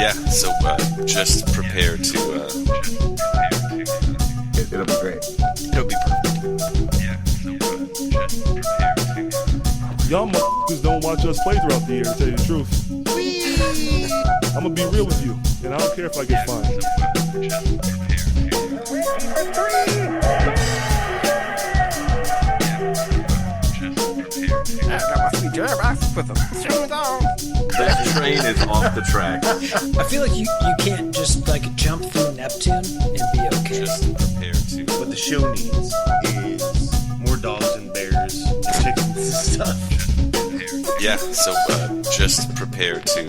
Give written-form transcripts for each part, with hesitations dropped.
Yeah, so just prepare to. It'll be great. It'll be perfect. Yeah, so just prepare to. Y'all motherfuckers don't watch us play throughout the year, to tell you the truth. I'm gonna be real with you, and I don't care if I get fined. That train is off the track. I feel like you can't just like jump through Neptune and be okay. Just prepare to. What the show needs is more dogs and bears and chickens and stuff. Yeah, so just prepare to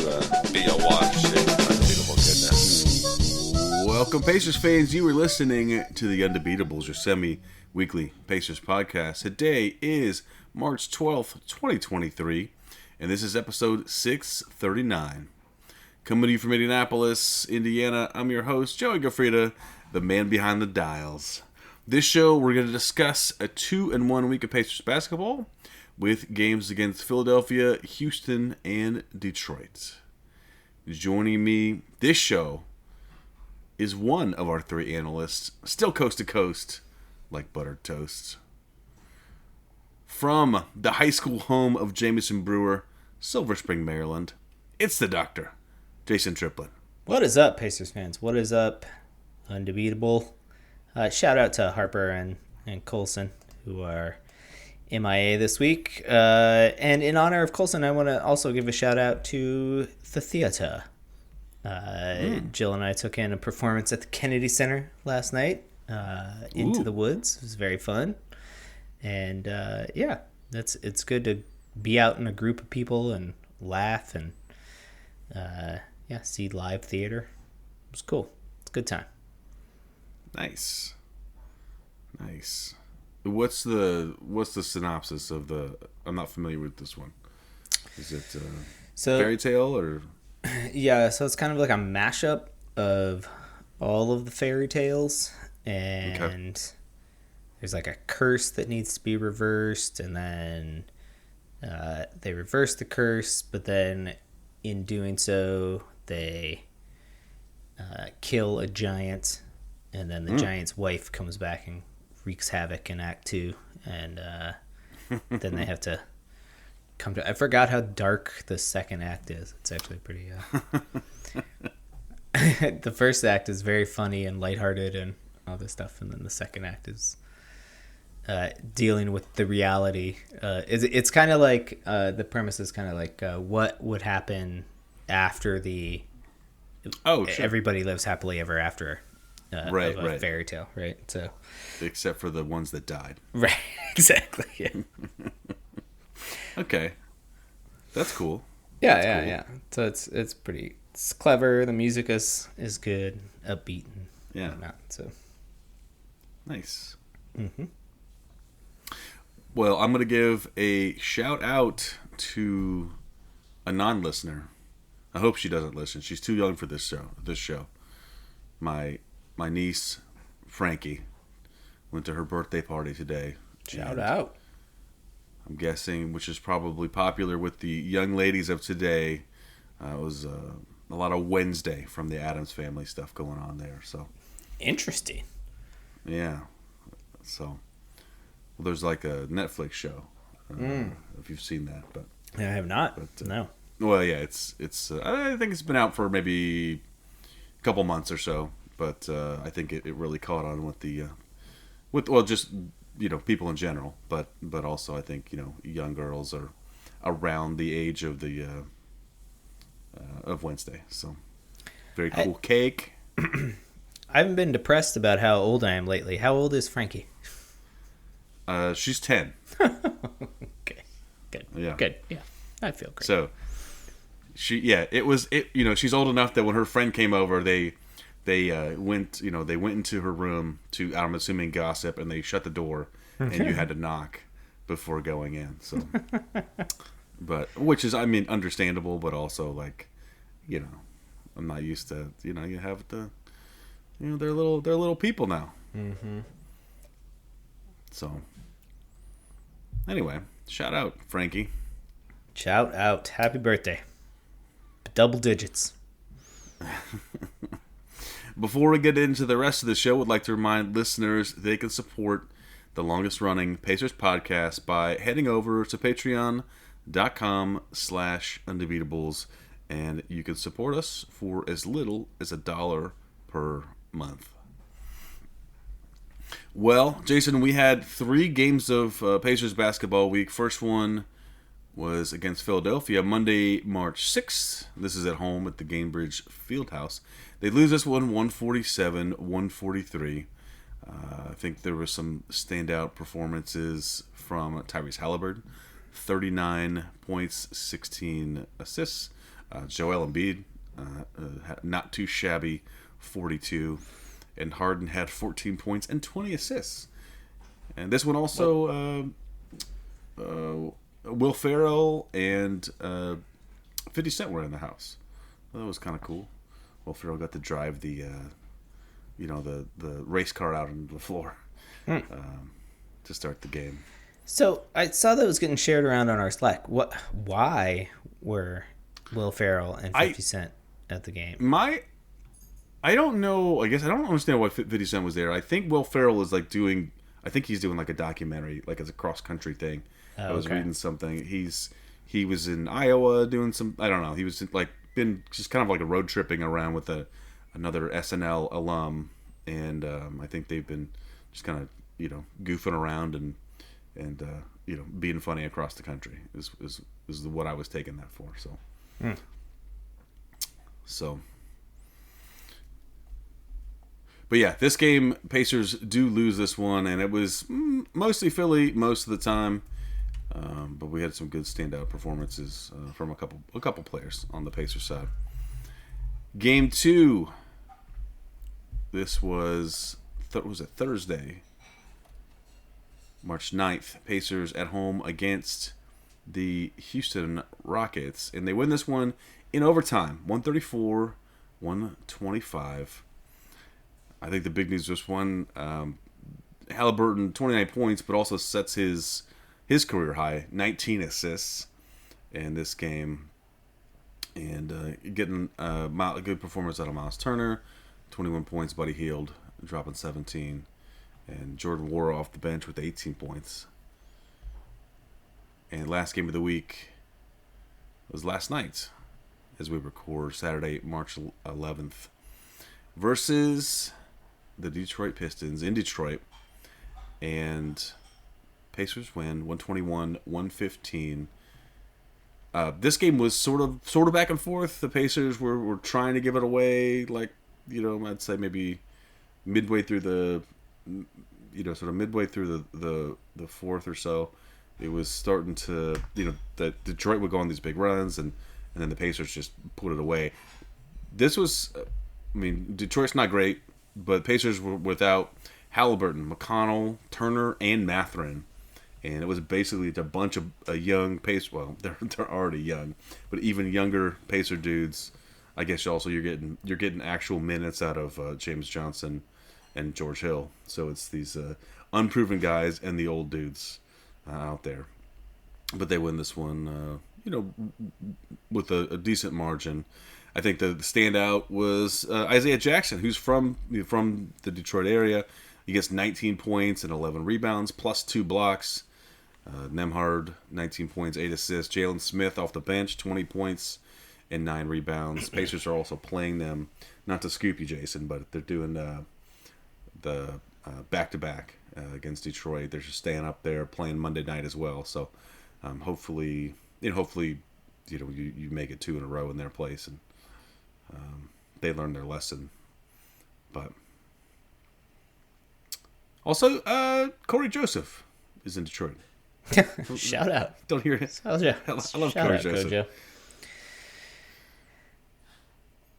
be awash in unbeatable goodness. Welcome, Pacers fans. You are listening to the Undebeatables, your semi-weekly Pacers podcast. Today is March 12th, 2023, and this is episode 639. Coming to you from Indianapolis, Indiana, I'm your host, Joey Goffrida, the man behind the dials. This show, we're going to discuss a 2-1 week of Pacers basketball with games against Philadelphia, Houston, and Detroit. Joining me this show is one of our three analysts, still coast to coast, like buttered toast. From the high school home of Jamison Brewer, Silver Spring, Maryland, it's the doctor, Jason Triplett. What is up, Pacers fans? What is up, Undebeatable? Shout out to Harper and Colson, who are MIA this week. And in honor of Colson, I want to also give a shout out to the theater. Jill and I took in a performance at the Kennedy Center last night, Into the Woods. It was very fun. And yeah, it's good to be out in a group of people and laugh and see live theater. It was cool. It's a good time. Nice. What's the synopsis of the? I'm not familiar with this one. Is it fairy tale or? Yeah, so it's kind of like a mashup of all of the fairy tales, and there's like a curse that needs to be reversed, and then they reverse the curse, but then in doing so, they kill a giant, and then the giant's wife comes back and wreaks havoc in Act 2, and then they have to come to... I forgot how dark the second act is. It's actually pretty... The first act is very funny and lighthearted and all this stuff, and then the second act is dealing with the reality. It's kind of like... the premise is kind of like what would happen after the... Oh, sure. Everybody lives happily ever after right. fairy tale, right? So, except for the ones that died. Right, exactly. Yeah. Okay, that's cool. Yeah. So it's pretty. It's clever. The music is good, upbeat, and whatnot. So nice. Mm-hmm. Well, I'm gonna give a shout out to a non-listener. I hope she doesn't listen. She's too young for this show. My niece, Frankie, went to her birthday party today. Shout out. I'm guessing, which is probably popular with the young ladies of today. It was a lot of Wednesday from the Addams Family stuff going on there. So Interesting. Yeah. So there's like a Netflix show. If you've seen that, but I have not. No. Well, yeah, it's. I think it's been out for maybe a couple months or so, but I think it really caught on with the, just people in general, but also I think young girls are around the age of the of Wednesday, so very cool cake. I haven't been depressed about how old I am lately. How old is Frankie? She's 10. Okay. Good. Yeah. Good. Yeah. I feel great. So she's old enough that when her friend came over, they went into her room to, I'm assuming, gossip, and they shut the door, and you had to knock before going in. So, but which is, understandable, but also like, I'm not used to, you have they're little people now. Mm-hmm. So, anyway, shout out, Frankie. Shout out. Happy birthday. Double digits. Before we get into the rest of the show, I'd like to remind listeners they can support the longest-running Pacers podcast by heading over to patreon.com/undebeatables, and you can support us for as little as $1 per month. Well, Jason, we had 3 games of Pacers basketball week. First one was against Philadelphia, Monday, March 6th. This is at home at the Gainbridge Fieldhouse. They lose this one 147-143. I think there were some standout performances from Tyrese Halliburton, 39 points, 16 assists. Joel Embiid, not too shabby, 42. And Harden had 14 points and 20 assists. And this one also, Will Ferrell and 50 Cent were in the house. That was kind of cool. Will Ferrell got to drive the race car out on the floor to start the game. So I saw that was getting shared around on our Slack. Why were Will Ferrell and 50 Cent at the game? I don't know. I guess I don't understand why 50 Cent was there. I think Will Ferrell is like doing. I think he's doing like a documentary, like as a cross country thing. I was reading something. He was in Iowa doing some. I don't know. He was like been just kind of like a road tripping around with another SNL alum, and I think they've been just kind of goofing around and being funny across the country is what I was taking that for. So. But yeah, this game, Pacers do lose this one, and it was mostly Philly most of the time. But we had some good standout performances from a couple players on the Pacers side. Game 2. This was Thursday, March 9th. Pacers at home against the Houston Rockets, and they win this one in overtime, 134-125. I think the big news was one, Halliburton, 29 points, but also sets his career high, 19 assists in this game. And getting a good performance out of Miles Turner, 21 points, Buddy Hield dropping 17. And Jordan Wara off the bench with 18 points. And last game of the week was last night, as we record, Saturday, March 11th, versus the Detroit Pistons in Detroit, and Pacers win 121-115. This game was sort of back and forth. The Pacers were trying to give it away, like I'd say maybe midway through the fourth or so. It was starting to that Detroit would go on these big runs, and then the Pacers just put it away. This was, Detroit's not great. But Pacers were without Halliburton, McConnell, Turner, and Mathurin, and it was basically a bunch of young Pacers. Well, they're already young, but even younger Pacer dudes. I guess also you're getting actual minutes out of James Johnson and George Hill. So it's these unproven guys and the old dudes out there. But they win this one, with a decent margin. I think the standout was Isaiah Jackson, who's from the Detroit area. He gets 19 points and 11 rebounds, plus 2 blocks. Nembhard, 19 points, 8 assists. Jalen Smith off the bench, 20 points and 9 rebounds. Pacers are also playing them, not to scoop you, Jason, but they're doing the back-to-back against Detroit. They're just staying up there, playing Monday night as well. So hopefully, you make it 2 in a row in their place, and they learned their lesson. But also, Corey Joseph is in Detroit. Shout out. Don't hear it. I love Corey Joseph. Kojo.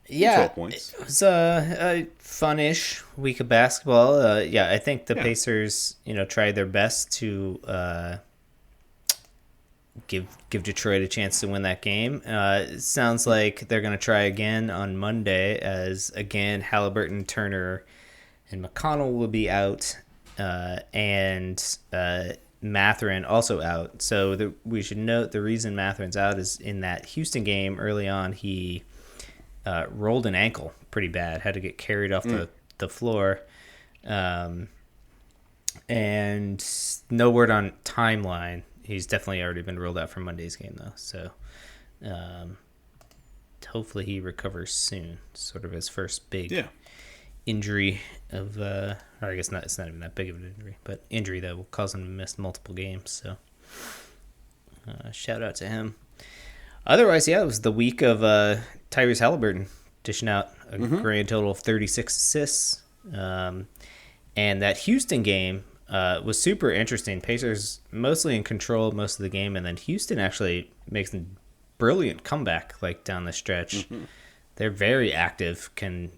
Yeah, 12 points. It was a fun-ish week of basketball. I think the Pacers, tried their best to give Detroit a chance to win that game. It sounds like they're going to try again on Monday, as again Halliburton, Turner, and McConnell will be out, and Mathurin also out. So we should note the reason Matherin's out is in that Houston game early on he rolled an ankle pretty bad, had to get carried off the floor. And no word on timeline. He's definitely already been ruled out for Monday's game, though. So hopefully he recovers soon. Sort of his first big injury of, or I guess it's not even that big of an injury, but injury that will cause him to miss multiple games. So shout out to him. Otherwise, it was the week of Tyrese Halliburton dishing out a grand total of 36 assists. And that Houston game was super interesting. Pacers mostly in control most of the game, and then Houston actually makes a brilliant comeback like down the stretch. They're very active, can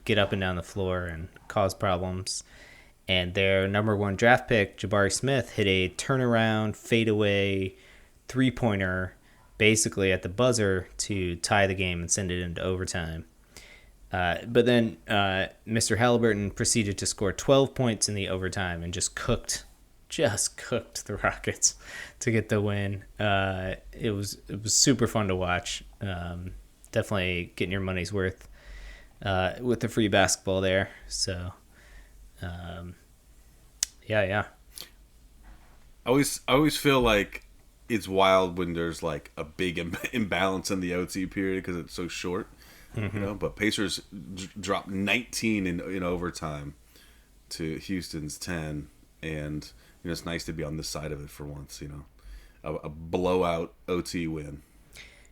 get up and down the floor and cause problems. And their number 1 draft pick, Jabari Smith, hit a turnaround, fadeaway, three-pointer basically at the buzzer to tie the game and send it into overtime. But then Mr. Halliburton proceeded to score 12 points in the overtime and just cooked the Rockets to get the win. It was super fun to watch. Definitely getting your money's worth with the free basketball there. So, yeah. I always feel like it's wild when there's like a big imbalance in the OT period because it's so short. You know, but Pacers dropped 19 in overtime to Houston's 10, and it's nice to be on this side of it for once. A blowout OT win.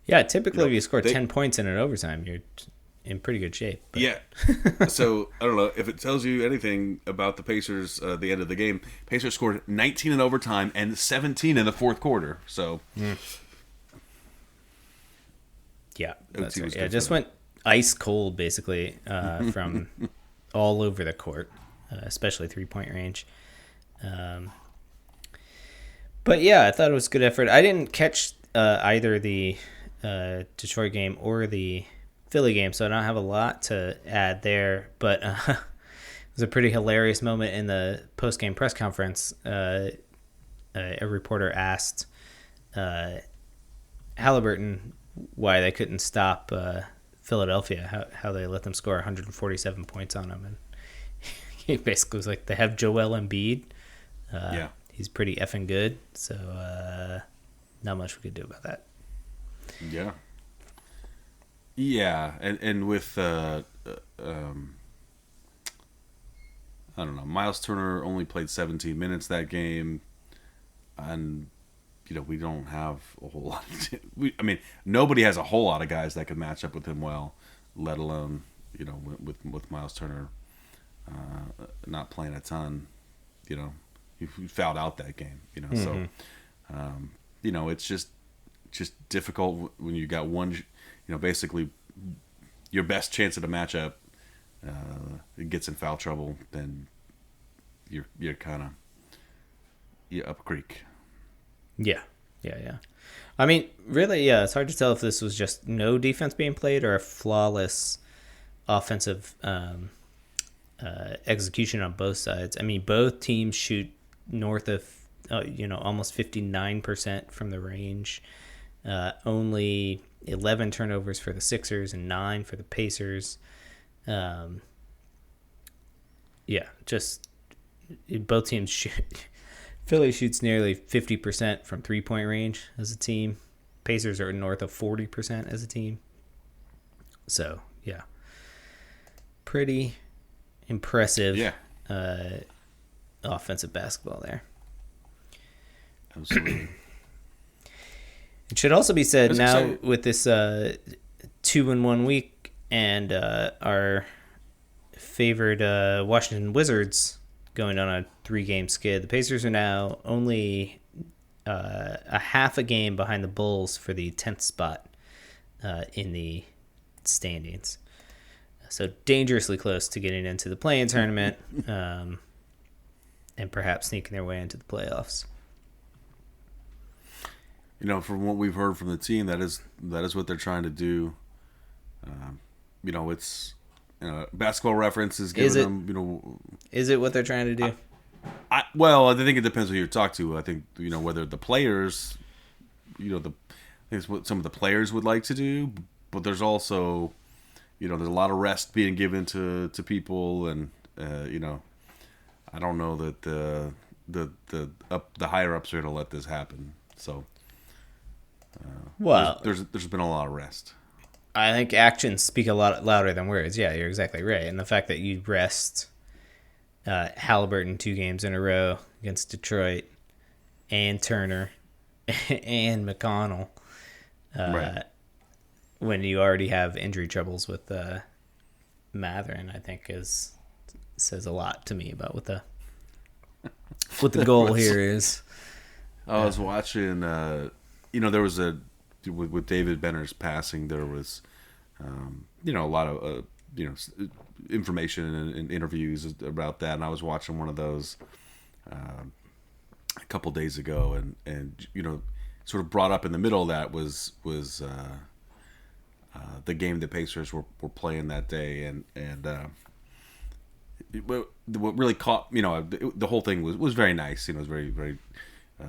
Yeah, typically if you score 10 points in an overtime, you're in pretty good shape. But. Yeah. So I don't know if it tells you anything about the Pacers. The end of the game, Pacers scored 19 in overtime and 17 in the fourth quarter. So yeah, that's right. Yeah, just went ice cold basically from all over the court, especially 3-point range. But yeah, I thought it was a good effort. I didn't catch either the Detroit game or the Philly game, so I don't have a lot to add there. But it was a pretty hilarious moment in the post-game press conference. A reporter asked Halliburton why they couldn't stop Philadelphia, how they let them score 147 points on them. And he basically was like, they have Joel Embiid. He's pretty effing good, so not much we could do about that. Yeah, and with I don't know, Miles Turner only played 17 minutes that game, and we don't have a whole lot. Nobody has a whole lot of guys that could match up with him well, let alone with Miles Turner not playing a ton. He fouled out that game. So it's just difficult when you got one. Basically your best chance at a matchup gets in foul trouble, then you're kind of up creek. Yeah. I mean, really, it's hard to tell if this was just no defense being played or a flawless offensive execution on both sides. I mean, both teams shoot north of, almost 59% from the range. Only 11 turnovers for the Sixers and 9 for the Pacers. Just both teams shoot. Philly shoots nearly 50% from 3-point range as a team. Pacers are north of 40% as a team. So, yeah. Pretty impressive offensive basketball there. Absolutely. It should also be said now with this 2-in-1 week and our favored Washington Wizards going on a 3-game skid, the Pacers are now only a half a game behind the Bulls for the 10th spot in the standings. So dangerously close to getting into the play-in tournament and perhaps sneaking their way into the playoffs. From what we've heard from the team, that is what they're trying to do. It's Basketball Reference is giving them. Is it what they're trying to do? I think it depends who you talk to. I think whether the players, I think it's what some of the players would like to do, but there's also there's a lot of rest being given to people, and I don't know that the higher ups are going to let this happen. So, Well, there's been a lot of rest. I think actions speak a lot louder than words. Yeah, you're exactly right. And the fact that you rest Halliburton 2 games in a row against Detroit, and Turner, and McConnell, Right. when you already have injury troubles with Matherin, I think says a lot to me about what the goal here is. I was watching, there was with David Benner's passing, there was, a lot of, information and interviews about that. And I was watching one of those a couple days ago, and sort of brought up in the middle of that was the game the Pacers were playing that day, and what really caught, the whole thing was very nice. It was very, very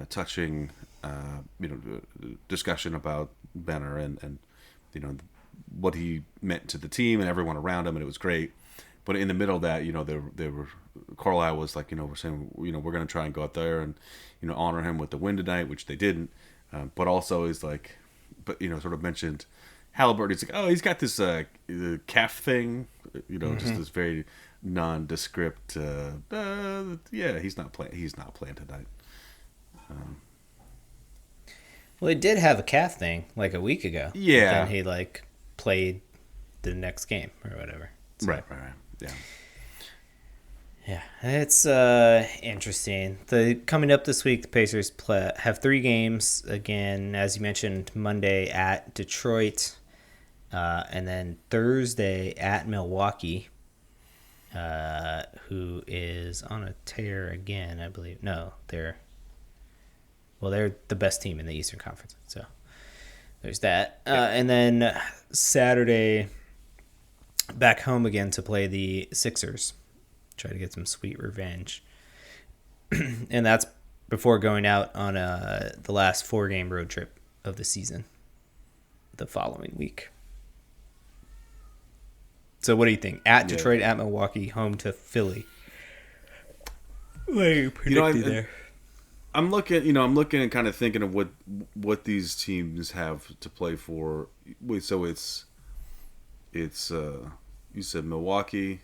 touching, discussion about Benner and what he meant to the team and everyone around him, and it was great. But in the middle of that, they were Carlisle was like, we're saying, we're going to try and go out there and honor him with the win tonight, which they didn't. But also is like, sort of mentioned Halliburton. He's like, oh, he's got this calf thing, just this very nondescript. He's not playing. He's not playing tonight. Well, he did have a calf thing like a week ago. Yeah. Then he played the next game or whatever. So, Right. Yeah. Yeah, it's interesting. Coming up this week, the Pacers have 3 games again, as you mentioned, Monday at Detroit, and then Thursday at Milwaukee, who is on a tear again, I believe. No, they're the best team in the Eastern Conference, so there's that. And then Saturday, back home again to play the Sixers. Try to get some sweet revenge. And that's before going out on the last 4-game road trip of the season the following week. So what do you think? At Detroit, at Milwaukee, home to Philly. What are you predicting there? I'm looking and kind of thinking of what these teams have to play for. Wait, so it's you said Milwaukee,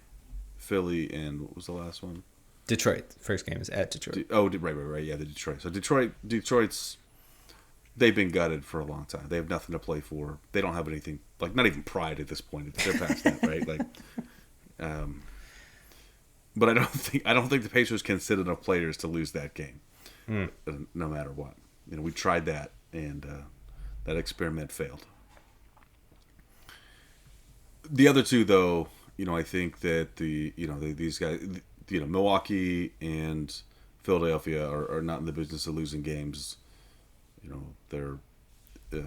Philly, and what was the last one? Detroit. First game is at Detroit. Right. Yeah, the Detroit. So Detroit's they've been gutted for a long time. They have nothing to play for. They don't have anything, not even pride at this point. They're past that, right? But I don't think the Pacers can sit enough players to lose that game, no matter what. We tried that, and that experiment failed. The other two, though, I think that these guys, Milwaukee and Philadelphia are not in the business of losing games. They're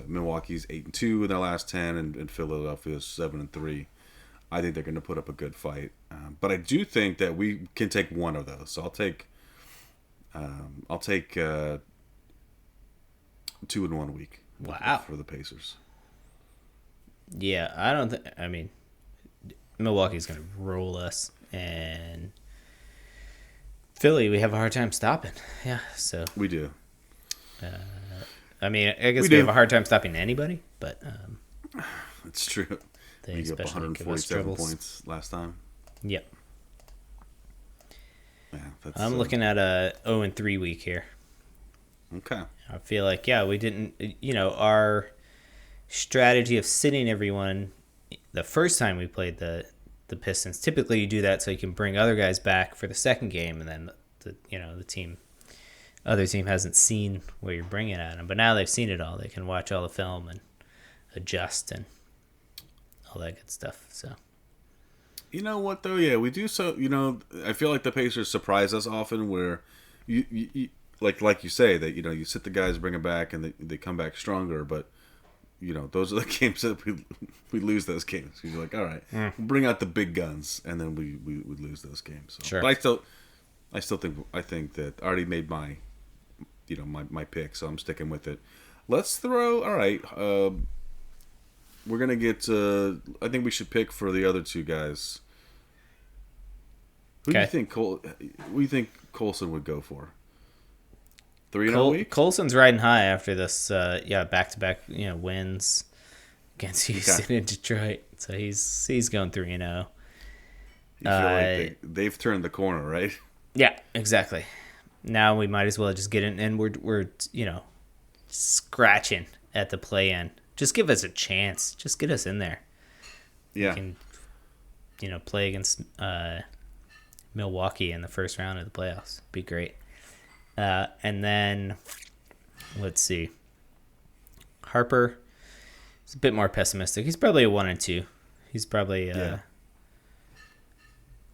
Milwaukee's 8-2 in their last 10, and Philadelphia's 7-3. I think they're going to put up a good fight, but I do think that we can take one of those. So I'll take 2 in 1 week. Wow. For the Pacers. Yeah, I mean, Milwaukee's going to roll us, and Philly, we have a hard time stopping. Yeah, so. We do. I mean, I guess we have a hard time stopping anybody, but. It's true. They got 147 points last time. Yep. Yeah, I'm looking at a 0-3 week here. Okay. I feel like, we didn't, our strategy of sitting everyone the first time we played the Pistons, typically you do that so you can bring other guys back for the second game, and then the other team hasn't seen what you're bringing at them, but now they've seen it all. They can watch all the film and adjust and all that good stuff. So, you know what though? Yeah, we do. So I feel like the Pacers surprise us often, where you like you say that you sit the guys, bring them back, and they come back stronger, but. Those are the games that we lose those games. You're like, all right, we'll bring out the big guns, and then we lose those games. So. Sure. But I think that I already made my pick, so I'm sticking with it. Let's throw. All right, we're gonna get. I think we should pick for the other two guys. Who do you think Coulson would go for? 3-0 week. Coulson's riding high after this. Back-to-back wins against Houston and Detroit. So he's going 3-0. You feel like they've turned the corner, right? Yeah, exactly. Now we might as well just get in, and we're scratching at the play-in. Just give us a chance. Just get us in there. Yeah. We can, play against Milwaukee in the first round of the playoffs. Be great. And then, let's see. Harper is a bit more pessimistic. He's probably a 1 and 2. He's probably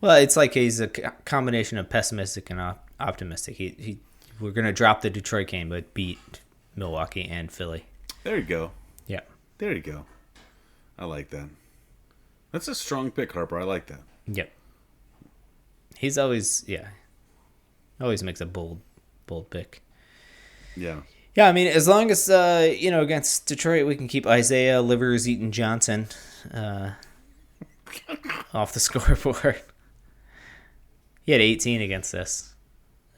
well, it's like he's a combination of pessimistic and optimistic. We're gonna drop the Detroit game, but beat Milwaukee and Philly. There you go. Yeah. There you go. I like that. That's a strong pick, Harper. I like that. Yep. He's always makes a bold pick. Yeah. Yeah, I mean, as long as against Detroit we can keep Isaiah Livers Eaton Johnson off the scoreboard. He had 18 against us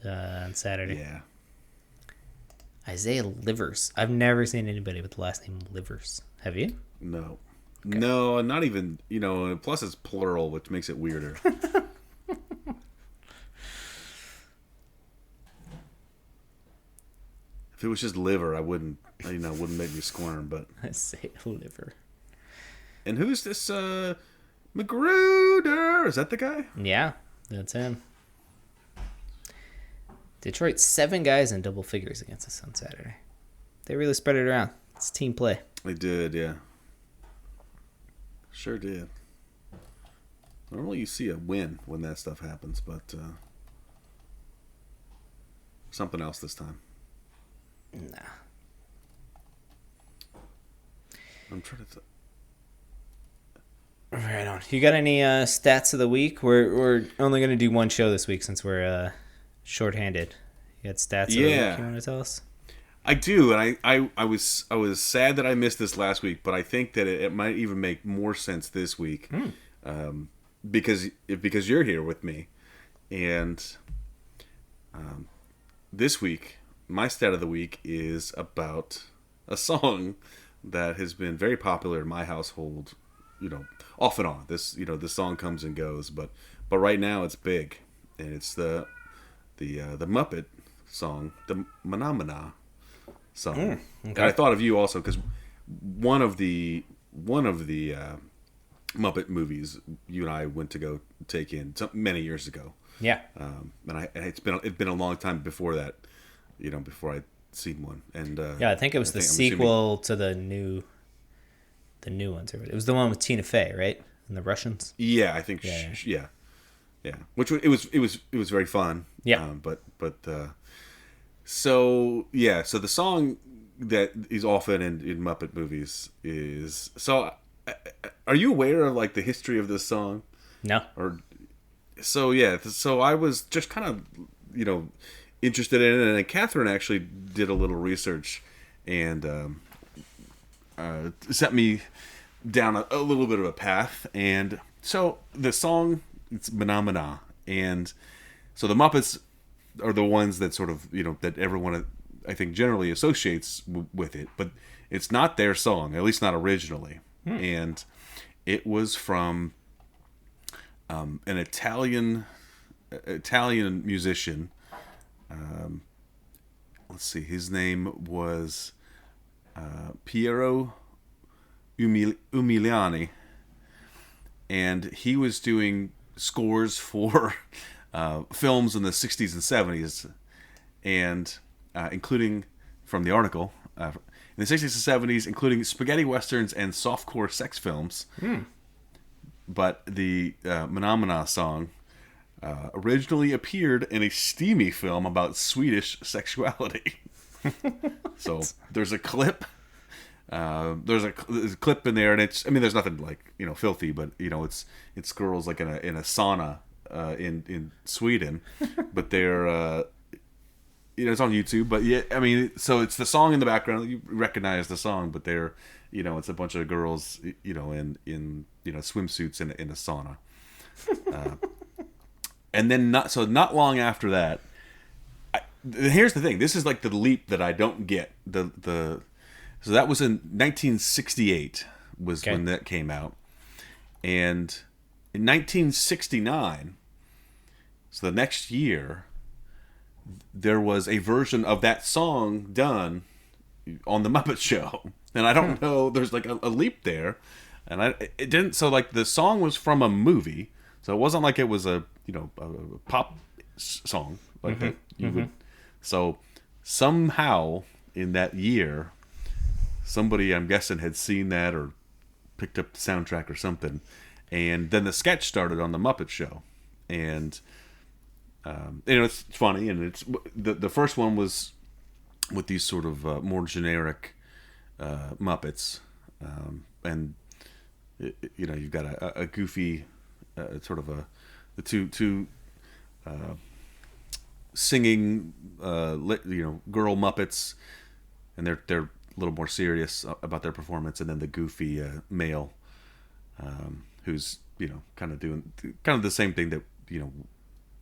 on Saturday. Yeah. Isaiah Livers. I've never seen anybody with the last name Livers. Have you? No. Okay. No, not even, plus it's plural, which makes it weirder. If it was just liver, I wouldn't make me squirm, but Isaiah Liver. And who's this Magruder? Is that the guy? Yeah, that's him. Detroit, 7 guys in double figures against us on Saturday. They really spread it around. It's team play. They did, yeah. Sure did. Normally you see a win when that stuff happens, but something else this time. Nah. I'm trying to Right on. You got any stats of the week? We're only going to do one show this week since we're shorthanded. You got stats of the week you want to tell us? I do, and I was sad that I missed this last week, but I think that it might even make more sense this week, because you're here with me, and this week my stat of the week is about a song that has been very popular in my household, off and on. This song comes and goes, but right now it's big, and it's the Muppet song, the Mahna song. Okay. And I thought of you also because one of the Muppet movies you and I went to go take in many years ago. Yeah. And it's been a long time before that, before I'd seen one. And I think it was the sequel to the new ones. It was the one with Tina Fey, right? And the Russians. Yeah, I think. Yeah. Which it was very fun. Yeah. So the song that is often in Muppet movies is so. Are you aware of like the history of this song? No. So I was just kind of interested in it, and Catherine actually did a little research and set me down a little bit of a path. And so the song, it's Mahna, and so the Muppets are the ones that sort of that everyone I think generally associates with it, but it's not their song, at least not originally. And it was from an Italian musician. Let's see, his name was Piero Umiliani, and he was doing scores for films in the 60s and 70s, and including, from the article, in the 60s and 70s, including spaghetti westerns and softcore sex films. But the Mahna song originally appeared in a steamy film about Swedish sexuality. So there's a clip. There's a clip in there, and there's nothing like filthy, but it's girls like in a sauna in Sweden, but they're it's on YouTube. But yeah, so it's the song in the background. You recognize the song, but they're it's a bunch of girls, in swimsuits in a sauna. And then not long after that, here's the thing. This is like the leap that I don't get. So that was in 1968 was when that came out. And in 1969, so the next year, there was a version of that song done on the Muppet Show. And I don't know, there's like a leap there. And it didn't, so like the song was from a movie. So it wasn't like it was a pop song like that you would. So somehow in that year, somebody, I'm guessing, had seen that or picked up the soundtrack or something, and then the sketch started on the Muppet Show, and it's funny, and it's the first one was with these sort of more generic Muppets, and you've got a goofy sort of the two singing girl Muppets, and they're a little more serious about their performance, and then the goofy male who's kind of doing kind of the same thing that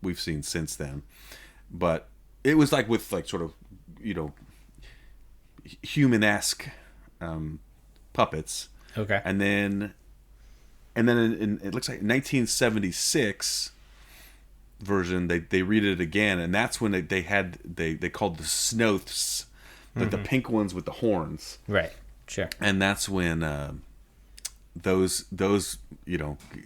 we've seen since then, but it was like with like sort of human-esque puppets. Okay. And then in it looks like 1976 version, they read it again, and that's when they called the Snoths, the pink ones with the horns. Right. Sure. And that's when those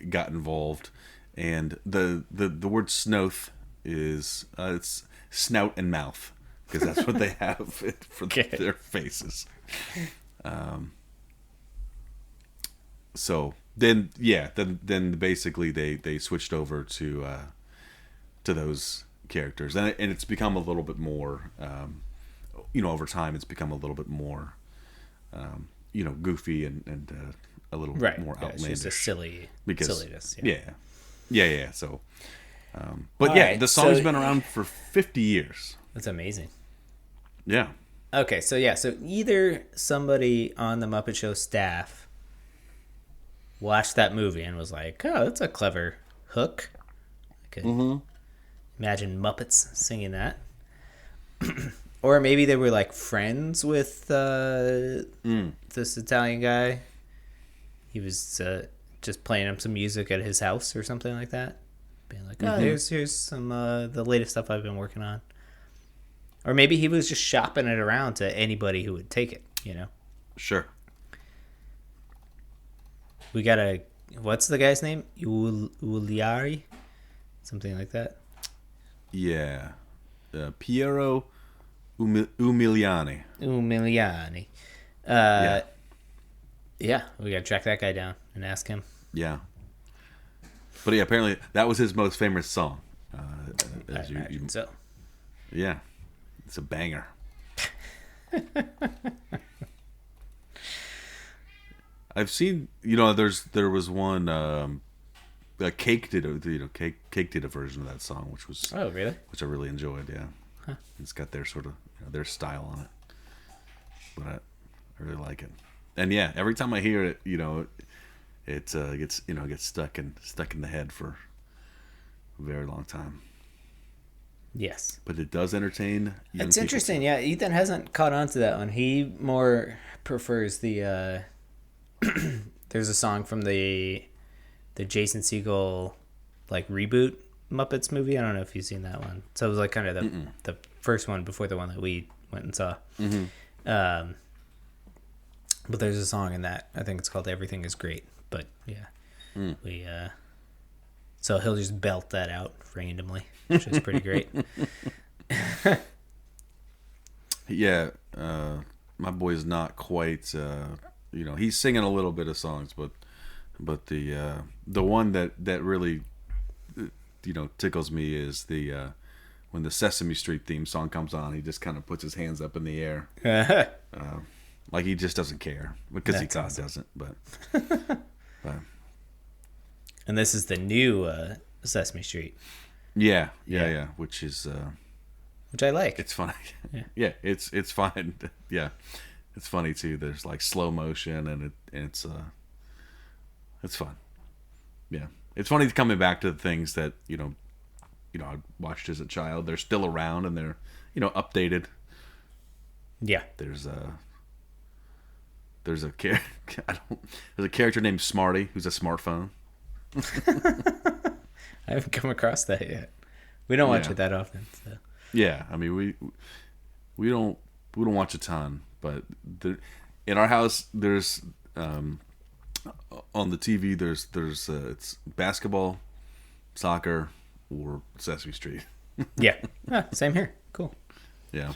got involved, and the word Snoth is it's snout and mouth, because that's what they have for their faces. So then basically they switched over to those characters, and it's become a little bit more over time it's become a little bit more goofy and a little more outlandish. It's just a silliness. Yeah. So but right, the song's been around for 50 years. That's amazing. Yeah. Okay, so either somebody on the Muppet Show staff watched that movie and was like, oh, that's a clever hook. I could imagine Muppets singing that. Or maybe they were like friends with this Italian guy. He was just playing him some music at his house or something like that. Being like, oh, here's some the latest stuff I've been working on. Or maybe he was just shopping it around to anybody who would take it, Sure. We got what's the guy's name? Uliari? Something like that? Yeah. Piero Umiliani. Yeah, we got to track that guy down and ask him. Yeah. But yeah, apparently that was his most famous song. I imagine so. Yeah. It's a banger. I've seen, there was one Cake did a version of that song, which was which I really enjoyed. Yeah, It's got their sort of their style on it, but I really like it. And yeah, every time I hear it, it gets stuck in the head for a very long time. Yes, but it does entertain young It's people. interesting. Yeah, Ethan hasn't caught on to that one. He more prefers the. There's a song from the Jason Segel like reboot Muppets movie. I don't know if you've seen that one. So it was like kind of the first one before the one that we went and saw. But there's a song in that. I think it's called "Everything Is Great." But yeah, we so he'll just belt that out randomly, which is pretty great. Yeah, my boy's not quite. He's singing a little bit of songs, but the one that really tickles me is the when the Sesame Street theme song comes on. He just kind of puts his hands up in the air, like he just doesn't care, because That's he kind of awesome. doesn't. But And this is the new Sesame Street, yeah, which is which I like. it's fun. Yeah, it's fine. Yeah. It's funny too. There's like slow motion, and it's fun. Yeah, it's funny coming back to the things that I watched as a child. They're still around, and they're updated. Yeah. There's a character named Smarty who's a smartphone. I haven't come across that yet. We don't watch it that often. So. Yeah, I mean we don't watch a ton, but in our house there's on the TV there's it's basketball, soccer, or Sesame Street. Yeah. Same here. Cool. Yeah.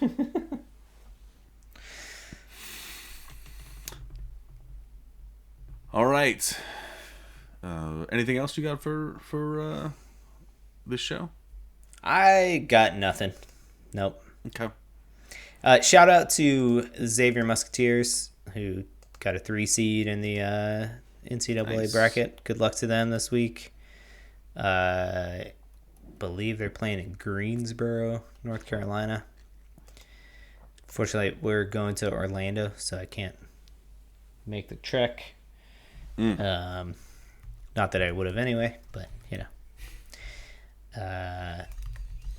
All right. Anything else you got for this show? I got nothing. Nope. Okay. Shout out to Xavier Musketeers, who got a 3 seed in the NCAA bracket. Good luck to them this week. Believe they're playing in Greensboro, North Carolina. Fortunately, we're going to Orlando, so I can't make the trek. Not that I would have anyway, but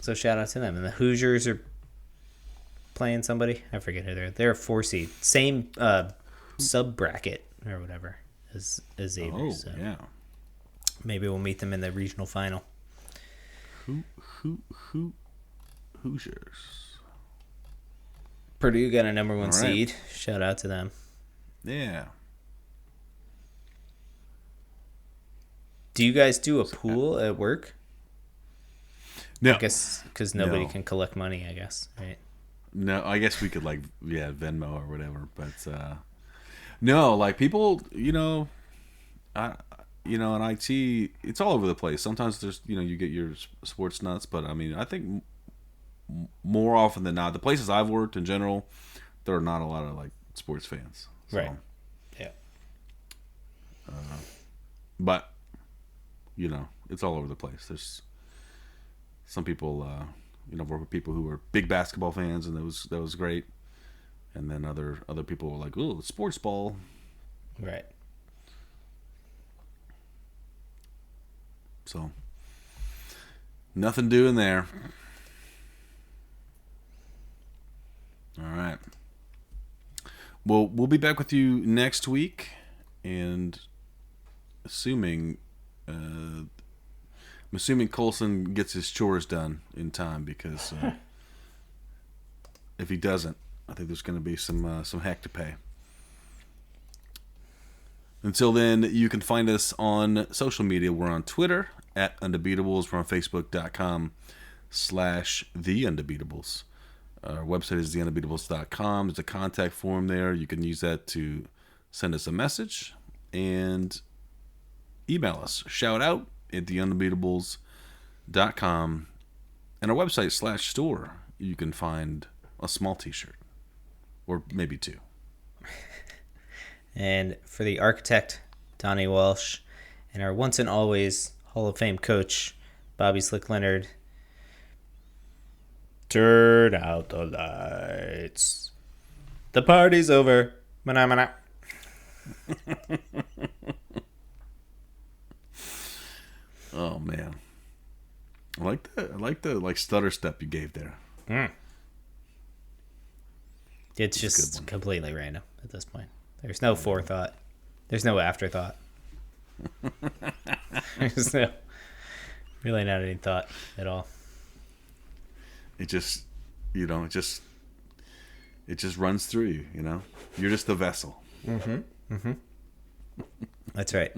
so shout out to them. And the Hoosiers are playing somebody. I forget who they're a 4 seed, same sub bracket or whatever as Xavier. Oh, so yeah. maybe we'll meet them in the regional final. Hoosiers. Purdue got a number 1 All right. seed. Shout out to them. Yeah. Do you guys do a pool at work? No. I guess because nobody No. can collect money, I guess, right? No, I guess we could Venmo or whatever, but no, like people, in IT, it's all over the place. Sometimes there's, you get your sports nuts, but I mean, I think more often than not, the places I've worked in general, there are not a lot of like sports fans. So, Right. Yeah. But it's all over the place. There's some people, work with people who are big basketball fans, and that was great. And then other people were like, "Ooh, sports ball." Right. So nothing doing there. All right. Well, we'll be back with you next week, and I'm assuming Colson gets his chores done in time, because if he doesn't, I think there's going to be some heck to pay. Until then, you can find us on social media. We're on Twitter at Undebeatables. We're on Facebook.com/TheUndebeatables. Our website is theundebeatables.com. There's a contact form there. You can use that to send us a message and email us. Shout out at theundebeatables.com. And our website /store, you can find a small t-shirt. Or maybe 2. And for the architect, Donnie Walsh, and our once and always Hall of Fame coach, Bobby Slick Leonard, turn out the lights. The party's over. Mana, mana. Oh, man. I like that. I like the stutter step you gave there. It's just completely random at this point. There's no forethought. There's no afterthought. There's really not any thought at all. It just, it just runs through you, You're just the vessel. That's right.